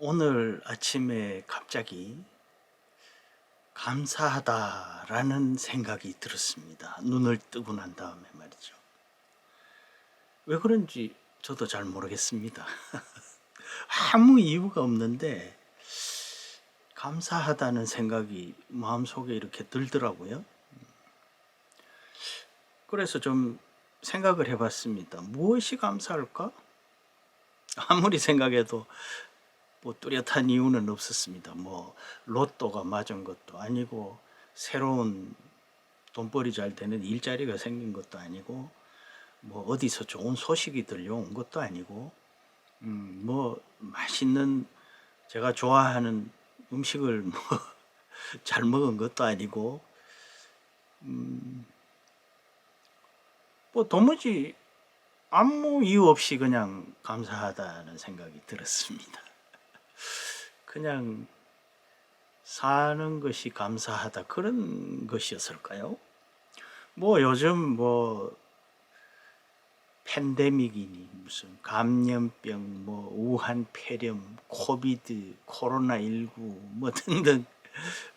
오늘 아침에 갑자기 감사하다라는 생각이 들었습니다. 눈을 뜨고 난 다음에 말이죠. 왜 그런지 저도 잘 모르겠습니다. 아무 이유가 없는데 감사하다는 생각이 마음속에 이렇게 들더라고요. 그래서 좀 생각을 해봤습니다. 무엇이 감사할까? 아무리 생각해도 뭐 뚜렷한 이유는 없었습니다. 뭐 로또가 맞은 것도 아니고 새로운 돈벌이 잘 되는 일자리가 생긴 것도 아니고 뭐 어디서 좋은 소식이 들려온 것도 아니고 뭐 맛있는 제가 좋아하는 음식을 뭐 잘 먹은 것도 아니고 뭐 도무지 아무 이유 없이 그냥 감사하다는 생각이 들었습니다. 그냥 사는 것이 감사하다 그런 것이었을까요? 뭐 요즘 뭐 팬데믹이니 무슨 감염병 뭐 우한 폐렴 코비드 코로나19 뭐 등등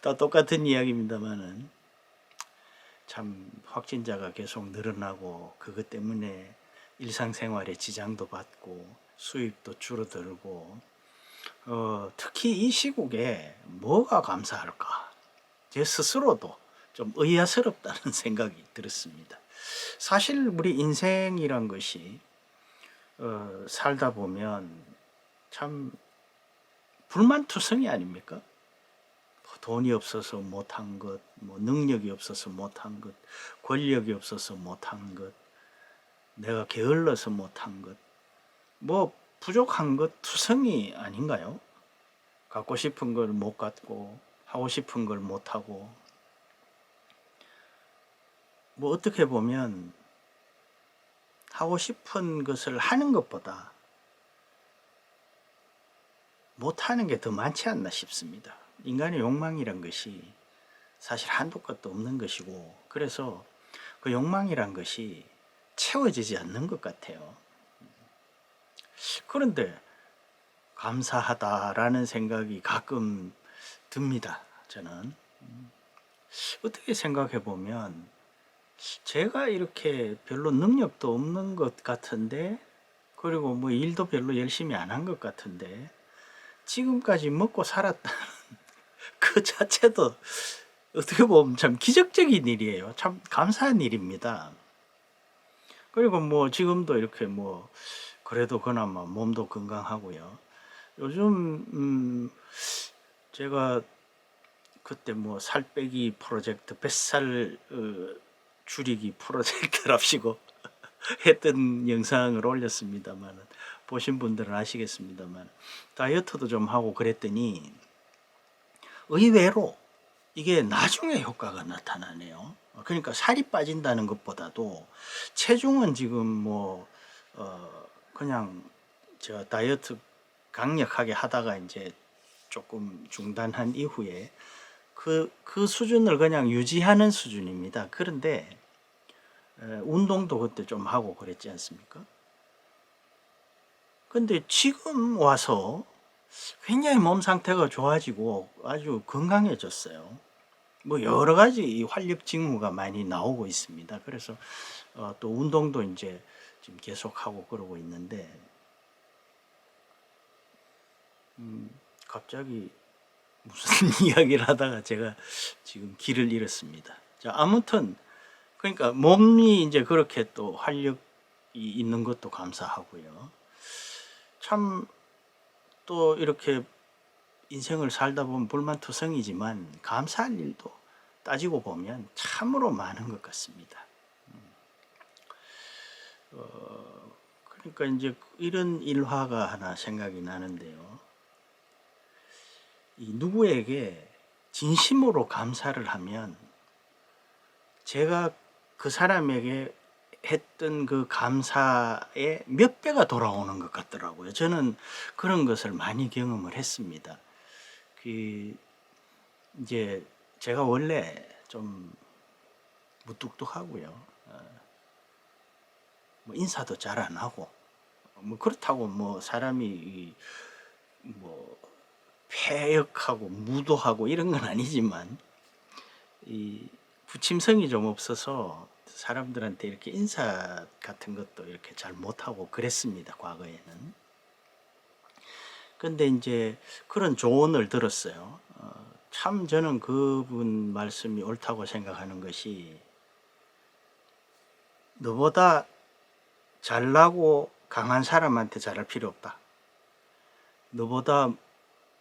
다 똑같은 이야기입니다만은 참 확진자가 계속 늘어나고 그것 때문에 일상생활에 지장도 받고 수입도 줄어들고 특히 이 시국에 뭐가 감사할까? 제 스스로도 좀 의아스럽다는 생각이 들었습니다. 사실 우리 인생이란 것이 살다 보면 참 불만투성이 아닙니까? 뭐 돈이 없어서 못한 것, 뭐 능력이 없어서 못한 것, 권력이 없어서 못한 것, 내가 게을러서 못한 것, 뭐 부족한 것 투성이 아닌가요? 갖고 싶은 걸 못 갖고 하고 싶은 걸 못 하고 뭐 어떻게 보면 하고 싶은 것을 하는 것보다 못 하는 게 더 많지 않나 싶습니다. 인간의 욕망이란 것이 사실 한도 끝도 없는 것이고 그래서 그 욕망이란 것이 채워지지 않는 것 같아요. 그런데 감사하다라는 생각이 가끔 듭니다. 저는 어떻게 생각해 보면 제가 이렇게 별로 능력도 없는 것 같은데 그리고 뭐 일도 별로 열심히 안 한 것 같은데 지금까지 먹고 살았다는 그 자체도 어떻게 보면 참 기적적인 일이에요. 참 감사한 일입니다. 그리고 뭐 지금도 이렇게 뭐 그래도 그나마 몸도 건강하고요. 요즘 제가 그때 뭐 살 빼기 프로젝트 뱃살 줄이기 프로젝트랍시고 했던 영상을 올렸습니다만 보신 분들은 아시겠습니다만 다이어트도 좀 하고 그랬더니 의외로 이게 나중에 효과가 나타나네요. 그러니까 살이 빠진다는 것보다도 체중은 지금 뭐 그냥 제가 다이어트 강력하게 하다가 이제 조금 중단한 이후에 그 수준을 그냥 유지하는 수준입니다. 그런데 운동도 그때 좀 하고 그랬지 않습니까? 근데 지금 와서 굉장히 몸 상태가 좋아지고 아주 건강해졌어요. 뭐 여러 가지 활력 징후가 많이 나오고 있습니다. 그래서 또 운동도 이제 지금 계속 하고 그러고 있는데 갑자기 무슨 이야기를 하다가 제가 지금 길을 잃었습니다. 자, 아무튼 그러니까 몸이 이제 그렇게 또 활력이 있는 것도 감사하고요. 참 또 이렇게 인생을 살다 보면 불만투성이지만 감사할 일도 따지고 보면 참으로 많은 것 같습니다. 그러니까 이제 이런 일화가 하나 생각이 나는데요. 이 누구에게 진심으로 감사를 하면 제가 그 사람에게 했던 그 감사의 몇 배가 돌아오는 것 같더라고요. 저는 그런 것을 많이 경험을 했습니다. 그 이제 제가 원래 좀 무뚝뚝하고요. 뭐 인사도 잘 안 하고 뭐 그렇다고 뭐 사람이 뭐 회역하고 무도하고 이런 건 아니지만 이 부침성이 좀 없어서 사람들한테 이렇게 인사 같은 것도 이렇게 잘 못하고 그랬습니다, 과거에는. 근데 이제 그런 조언을 들었어요. 참 저는 그분 말씀이 옳다고 생각하는 것이, 너보다 잘나고 강한 사람한테 잘할 필요 없다. 너보다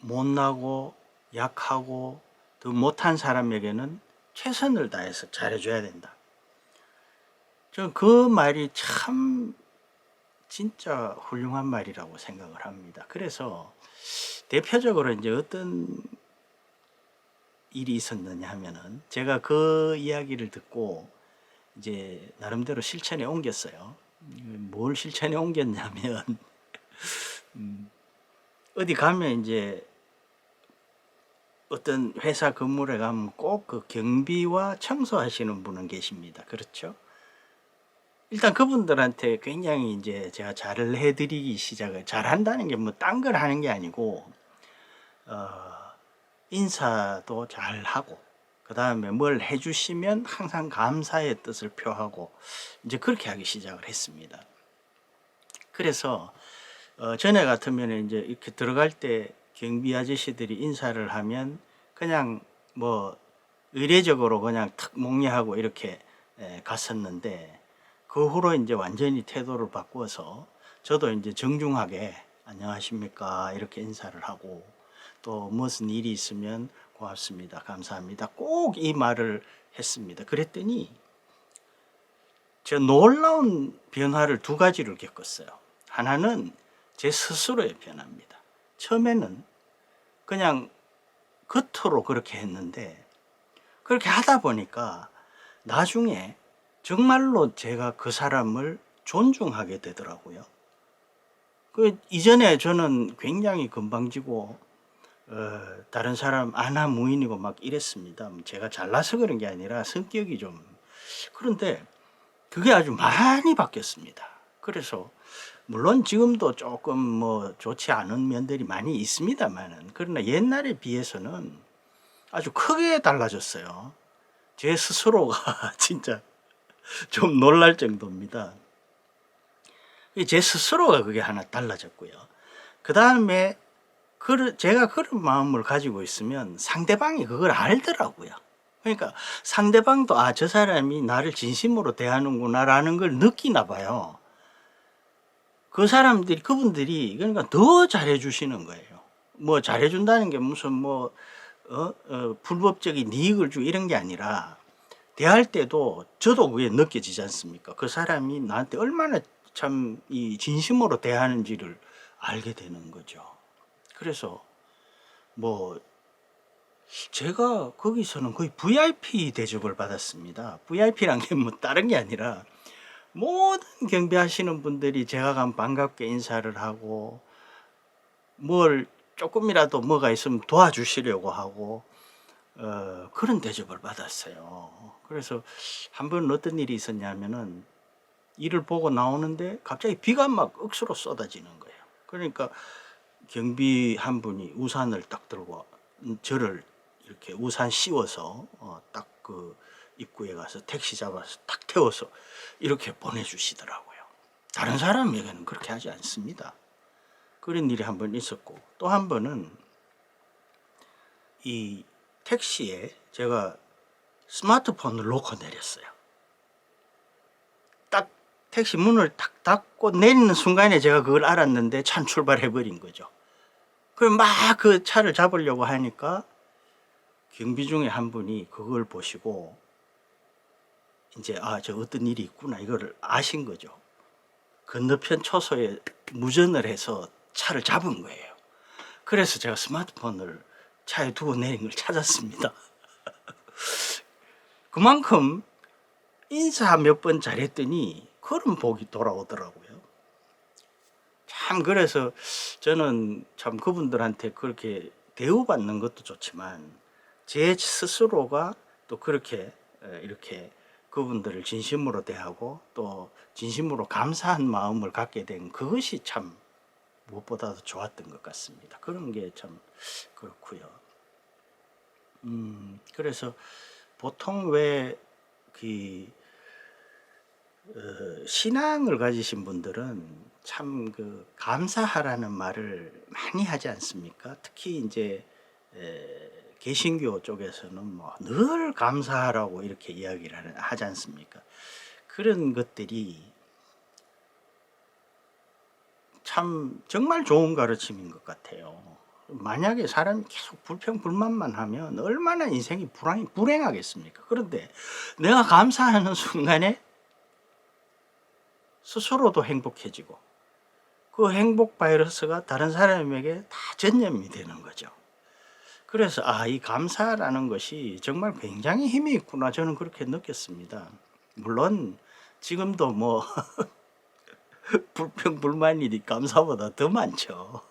못나고 약하고 더 못한 사람에게는 최선을 다해서 잘해줘야 된다. 저는 그 말이 참 진짜 훌륭한 말이라고 생각을 합니다. 그래서 대표적으로 이제 어떤 일이 있었느냐 하면은, 제가 그 이야기를 듣고 이제 나름대로 실천에 옮겼어요. 뭘 실천에 옮겼냐면 어디 가면 이제 어떤 회사 건물에 가면 꼭 그 경비와 청소하시는 분은 계십니다. 그렇죠? 일단 그분들한테 굉장히 이제 제가 잘을 해드리기 시작을, 잘한다는 게 뭐 딴 걸 하는 게 아니고, 인사도 잘 하고, 그 다음에 뭘 해주시면 항상 감사의 뜻을 표하고, 이제 그렇게 하기 시작을 했습니다. 그래서 전에 같으면 이제 이렇게 들어갈 때 경비 아저씨들이 인사를 하면 그냥 뭐 의례적으로 그냥 탁 목례하고 이렇게 갔었는데, 그 후로 이제 완전히 태도를 바꾸어서 저도 이제 정중하게 안녕하십니까 이렇게 인사를 하고, 또 무슨 일이 있으면 고맙습니다, 감사합니다, 꼭 이 말을 했습니다. 그랬더니 제가 놀라운 변화를 두 가지를 겪었어요. 하나는 제 스스로의 변화입니다. 처음에는 그냥 겉으로 그렇게 했는데, 그렇게 하다 보니까 나중에 정말로 제가 그 사람을 존중하게 되더라고요. 그 이전에 저는 굉장히 건방지고 다른 사람 안하무인이고 막 이랬습니다. 제가 잘나서 그런 게 아니라 성격이 좀. 그런데 그게 아주 많이 바뀌었습니다. 그래서 물론 지금도 조금 뭐 좋지 않은 면들이 많이 있습니다만은, 그러나 옛날에 비해서는 아주 크게 달라졌어요. 제 스스로가 진짜 좀 놀랄 정도입니다. 제 스스로가 그게 하나 달라졌고요. 그 다음에 제가 그런 마음을 가지고 있으면 상대방이 그걸 알더라고요. 그러니까 상대방도 저 사람이 나를 진심으로 대하는구나 라는 걸 느끼나 봐요. 그분들이 그러니까 더 잘해 주시는 거예요. 뭐 잘해 준다는 게 무슨 뭐 불법적인 이익을 주고 이런 게 아니라, 대할 때도 저도 그게 느껴지지 않습니까? 그 사람이 나한테 얼마나 참 이 진심으로 대하는지를 알게 되는 거죠. 그래서 뭐 제가 거기서는 거의 VIP 대접을 받았습니다. VIP란 게 뭐 다른 게 아니라 모든 경비하시는 분들이 제가 가면 반갑게 인사를 하고, 뭘 조금이라도 뭐가 있으면 도와주시려고 하고, 그런 대접을 받았어요. 그래서 한 번 어떤 일이 있었냐면은, 일을 보고 나오는데 갑자기 비가 막 억수로 쏟아지는 거예요. 그러니까 경비 한 분이 우산을 딱 들고 저를 이렇게 우산 씌워서 딱 그 입구에 가서 택시 잡아서 딱 태워서 이렇게 보내주시더라고요. 다른 사람에게는 그렇게 하지 않습니다. 그런 일이 한 번 있었고, 또 한 번은 이 택시에 제가 스마트폰을 놓고 내렸어요. 딱 택시 문을 탁 닫고 내리는 순간에 제가 그걸 알았는데 차는 출발해버린 거죠. 그럼 막 그 차를 잡으려고 하니까 경비 중에 한 분이 그걸 보시고 이제 저 어떤 일이 있구나 이거를 아신 거죠. 건너편 초소에 무전을 해서 차를 잡은 거예요. 그래서 제가 스마트폰을 차에 두고 내린 걸 찾았습니다. 그만큼 인사 몇 번 잘했더니 그런 복이 돌아오더라고요. 참, 그래서 저는 참 그분들한테 그렇게 대우받는 것도 좋지만 제 스스로가 또 그렇게 이렇게 그분들을 진심으로 대하고 또 진심으로 감사한 마음을 갖게 된 그것이 참 무엇보다도 좋았던 것 같습니다. 그런 게 참 그렇고요. 그래서 보통 왜 그 신앙을 가지신 분들은 참 그 감사하라는 말을 많이 하지 않습니까? 특히 이제 개신교 쪽에서는 뭐 늘 감사하라고 이렇게 이야기를 하지 않습니까? 그런 것들이 참 정말 좋은 가르침인 것 같아요. 만약에 사람이 계속 불평불만만 하면 얼마나 인생이 불행하겠습니까? 그런데 내가 감사하는 순간에 스스로도 행복해지고 그 행복 바이러스가 다른 사람에게 다 전염이 되는 거죠. 그래서 이 감사라는 것이 정말 굉장히 힘이 있구나, 저는 그렇게 느꼈습니다. 물론 지금도 뭐 불평불만이 감사보다 더 많죠.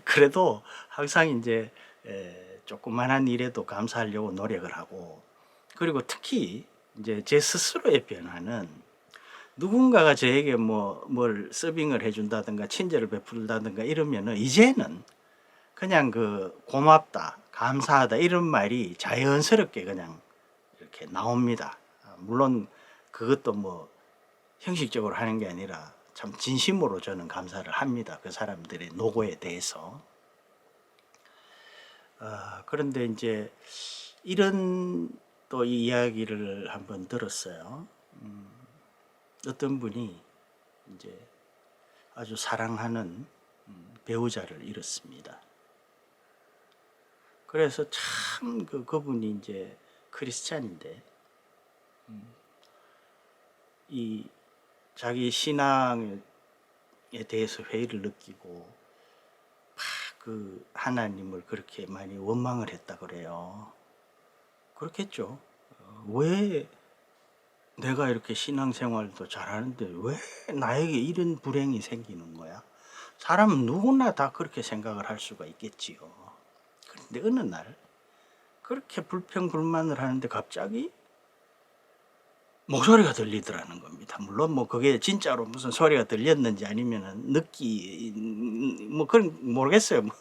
그래도 항상 이제 조그만한 일에도 감사하려고 노력을 하고, 그리고 특히 이제 제 스스로의 변화는 누군가가 저에게 뭘 서빙을 해준다든가 친절을 베풀다든가 이러면은 이제는 그냥 그 고맙다, 감사하다 이런 말이 자연스럽게 그냥 이렇게 나옵니다. 물론 그것도 뭐 형식적으로 하는 게 아니라 참 진심으로 저는 감사를 합니다. 그 사람들의 노고에 대해서. 그런데 이제 이런 또 이 이야기를 한번 들었어요. 어떤 분이 이제 아주 사랑하는 배우자를 잃었습니다. 그래서 참 그분이 이제 크리스찬인데 이 자기 신앙에 대해서 회의를 느끼고 그 하나님을 그렇게 많이 원망을 했다 그래요. 그렇겠죠. 왜 내가 이렇게 신앙생활도 잘하는데 왜 나에게 이런 불행이 생기는 거야? 사람은 누구나 다 그렇게 생각을 할 수가 있겠지요. 그런데 어느 날 그렇게 불평불만을 하는데 갑자기 목소리가 들리더라는 겁니다. 물론 뭐 그게 진짜로 무슨 소리가 들렸는지 아니면은 뭐 그런 모르겠어요. 뭐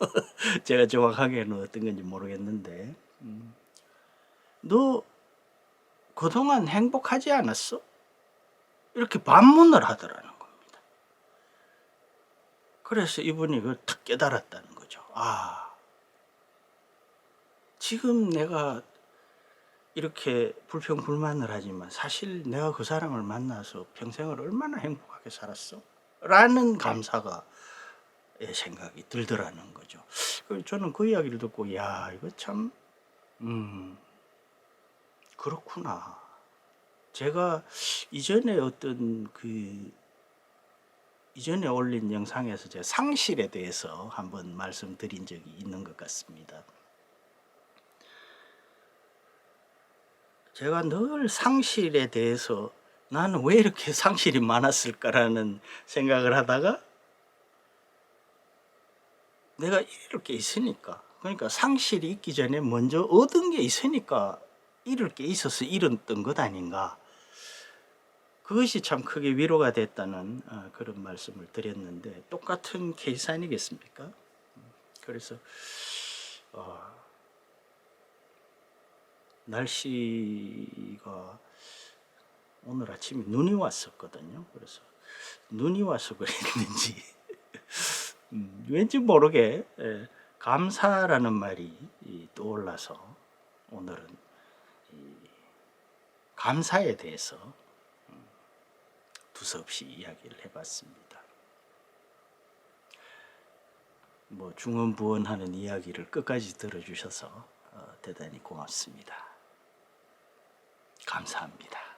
제가 정확하게는 어떤 건지 모르겠는데, 너 그동안 행복하지 않았어? 이렇게 반문을 하더라는 겁니다. 그래서 이분이 그걸 탁 깨달았다는 거죠. 지금 내가 이렇게 불평불만을 하지만 사실 내가 그 사람을 만나서 평생을 얼마나 행복하게 살았어? 라는 감사가 생각이 들더라는 거죠. 저는 그 이야기를 듣고 야, 이거 참 그렇구나. 제가 이전에 이전에 올린 영상에서 제가 상실에 대해서 한번 말씀드린 적이 있는 것 같습니다. 제가 늘 상실에 대해서 나는 왜 이렇게 상실이 많았을까라는 생각을 하다가 내가 잃을 게 있으니까, 그러니까 상실이 있기 전에 먼저 얻은 게 있으니까 잃을 게 있어서 잃었던 것 아닌가, 그것이 참 크게 위로가 됐다는 그런 말씀을 드렸는데, 똑같은 케이스 아니겠습니까? 그래서 날씨가 오늘 아침에 눈이 왔었거든요. 그래서 눈이 와서 그랬는지 왠지 모르게 감사라는 말이 떠올라서 오늘은 감사에 대해서 두서없이 이야기를 해봤습니다. 뭐 중언부언하는 이야기를 끝까지 들어주셔서 대단히 고맙습니다. 감사합니다.